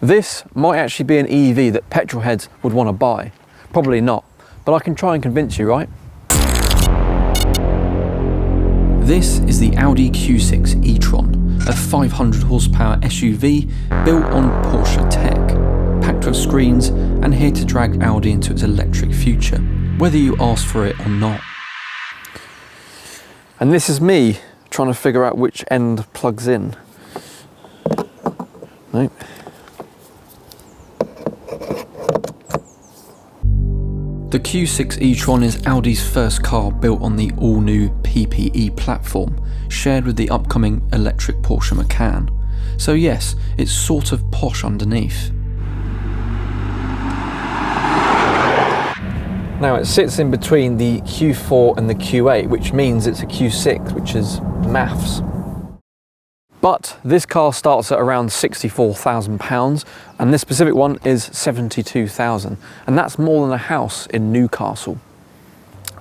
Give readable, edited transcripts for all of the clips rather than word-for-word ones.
This might actually be an EV that petrol heads would want to buy. Probably not, but I can try and convince you, right? This is the Audi Q6 e-Tron, a 500 horsepower SUV built on Porsche tech, packed with screens and here to drag Audi into its electric future, whether you ask for it or not. And this is me trying to figure out which end plugs in. Nope. The Q6 e-Tron is Audi's first car built on the all-new PPE platform, shared with the upcoming electric Porsche Macan. So yes, it's sort of posh underneath. Now it sits in between the Q4 and the Q8, which means it's a Q6, which is maths. But this car starts at around £64,000 and this specific one is £72,000, and that's more than a house in Newcastle.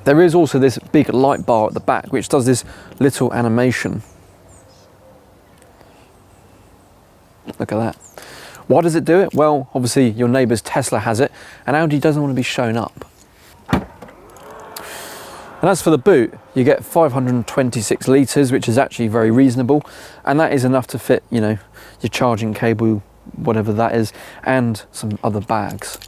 There is also this big light bar at the back which does this little animation. Look at that. Why does it do it? Well, obviously your neighbour's Tesla has it and Audi doesn't want to be shown up. And as for the boot, you get 526 litres, which is actually very reasonable, and that is enough to fit, you know, your charging cable, whatever that is, and some other bags.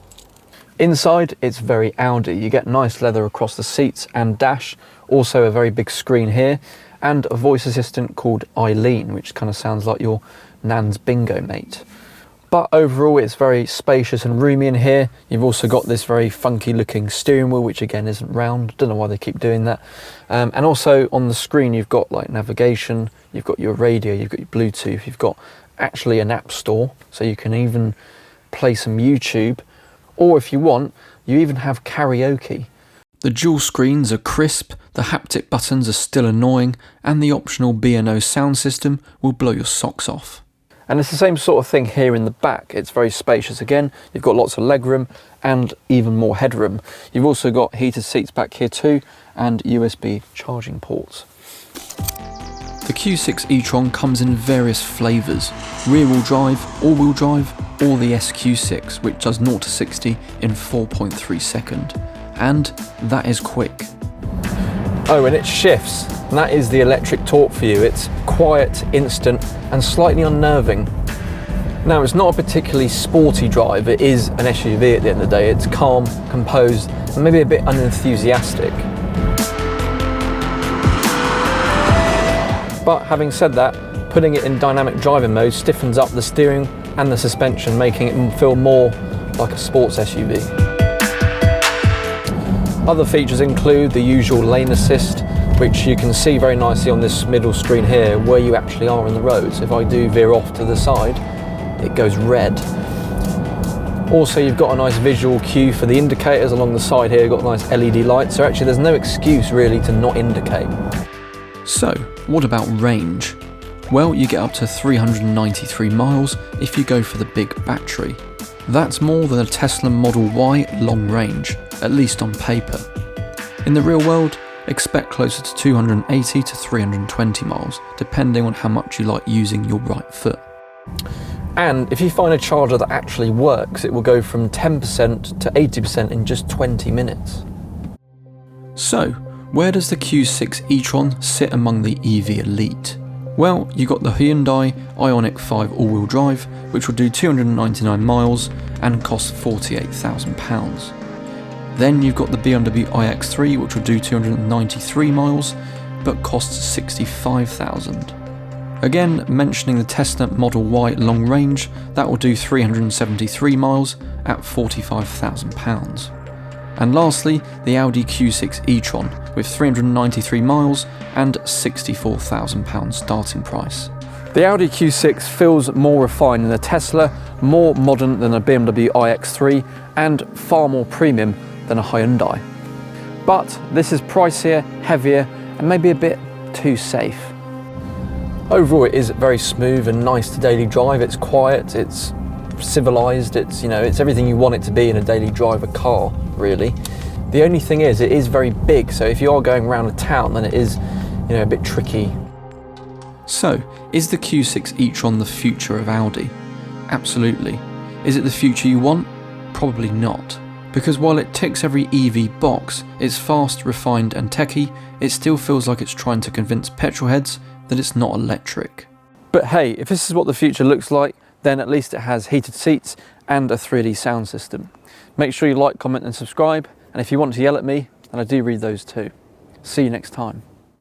Inside, it's very Audi. You get nice leather across the seats and dash, also a very big screen here, and a voice assistant called Eileen, which kind of sounds like your nan's bingo mate. But overall, it's very spacious and roomy in here. You've also got this very funky looking steering wheel, which again isn't round. Don't know why they keep doing that. And also on the screen, you've got like navigation, you've got your radio, you've got your Bluetooth, you've got actually an app store, so you can even play some YouTube. Or if you want, you even have karaoke. The dual screens are crisp, the haptic buttons are still annoying, and the optional B&O sound system will blow your socks off. And it's the same sort of thing here in the back. It's very spacious again. You've got lots of legroom and even more headroom. You've also got heated seats back here too and USB charging ports. The Q6 e-Tron comes in various flavours: rear-wheel drive, all-wheel drive, or the SQ6, which does 0 to 60 in 4.3 seconds. And that is quick. Oh, and it shifts. And that is the electric torque for you. It's quiet, instant, and slightly unnerving. Now, it's not a particularly sporty drive. It is an SUV at the end of the day. It's calm, composed, and maybe a bit unenthusiastic. But having said that, putting it in dynamic driving mode stiffens up the steering and the suspension, making it feel more like a sports SUV. Other features include the usual lane assist, which you can see very nicely on this middle screen here where you actually are in the road. So if I do veer off to the side, it goes red. Also, you've got a nice visual cue for the indicators along the side here. You've got nice LED lights, so actually there's no excuse really to not indicate. So, what about range? Well, you get up to 393 miles if you go for the big battery. That's more than a Tesla Model Y long range, at least on paper. In the real world, expect closer to 280 to 320 miles, depending on how much you like using your right foot. And if you find a charger that actually works, it will go from 10% to 80% in just 20 minutes. So, where does the Q6 e-Tron sit among the EV elite? Well, you got the Hyundai Ioniq 5 all-wheel drive, which will do 299 miles and cost £48,000. Then you've got the BMW iX3, which will do 293 miles, but costs £65,000. Again, mentioning the Tesla Model Y long range, that will do 373 miles at £45,000. And lastly, the Audi Q6 e-Tron with 393 miles and £64,000 starting price. The Audi Q6 feels more refined than the Tesla, more modern than a BMW iX3, and far more premium than a Hyundai. But this is pricier, heavier, and maybe a bit too safe. Overall, it is very smooth and nice to daily drive. It's quiet, it's civilized, it's everything you want it to be in a daily driver car, really. The only thing is, it is very big, so if you are going around a town, then it is, a bit tricky. So, is the Q6 e-Tron the future of Audi? Absolutely. Is it the future you want? Probably not. Because while it ticks every EV box, it's fast, refined and techy, it still feels like it's trying to convince petrolheads that it's not electric. But hey, if this is what the future looks like, then at least it has heated seats and a 3D sound system. Make sure you like, comment and subscribe, and if you want to yell at me, then I do read those too. See you next time.